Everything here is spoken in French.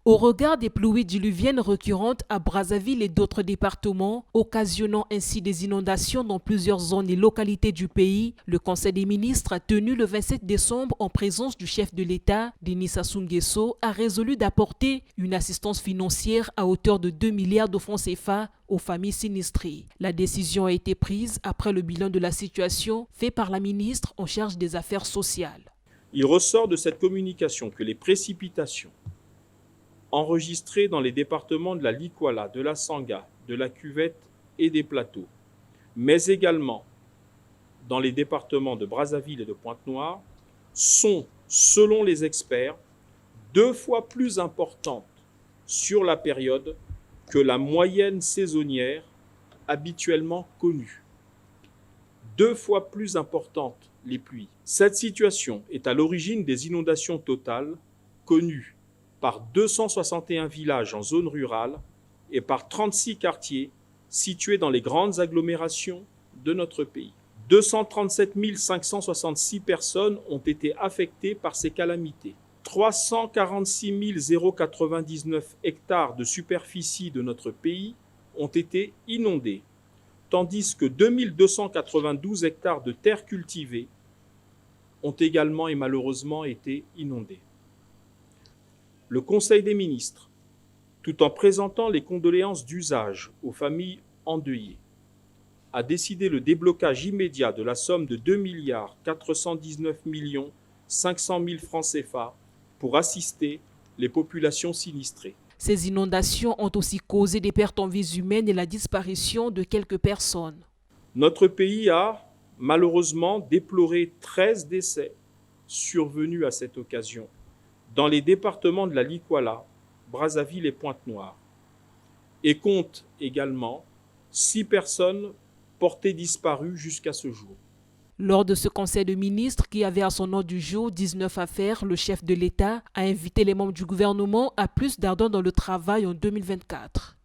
Au regard des pluies diluviennes récurrentes à Brazzaville et d'autres départements, occasionnant ainsi des inondations dans plusieurs zones et localités du pays, le Conseil des ministres, tenu le 27 décembre en présence du chef de l'État, Denis Sassou Nguesso, a résolu d'apporter une assistance financière à hauteur de 2 milliards de francs CFA aux familles sinistrées. La décision a été prise après le bilan de la situation fait par la ministre en charge des Affaires sociales. Il ressort de cette communication que les précipitations enregistrés dans les départements de la Likwala, de la Sanga, de la Cuvette et des Plateaux, mais également dans les départements de Brazzaville et de Pointe-Noire, sont, selon les experts, 2 fois plus importantes sur la période que la moyenne saisonnière habituellement connue. 2 fois plus importantes les pluies. Cette situation est à l'origine des inondations totales connues par 261 villages en zone rurale et par 36 quartiers situés dans les grandes agglomérations de notre pays. 237 566 personnes ont été affectées par ces calamités. 346 099 hectares de superficie de notre pays ont été inondés, tandis que 2292 hectares de terres cultivées ont également et malheureusement été inondés. Le Conseil des ministres, tout en présentant les condoléances d'usage aux familles endeuillées, a décidé le déblocage immédiat de la somme de 2 419 500 000 francs CFA pour assister les populations sinistrées. Ces inondations ont aussi causé des pertes en vies humaines et la disparition de quelques personnes. Notre pays a malheureusement déploré 13 décès survenus à cette occasion dans les départements de la Likwala, Brazzaville et Pointe-Noire, et compte également 6 personnes portées disparues jusqu'à ce jour. Lors de ce conseil de ministres qui avait à son ordre du jour 19 affaires, le chef de l'État a invité les membres du gouvernement à plus d'ardeur dans le travail en 2024.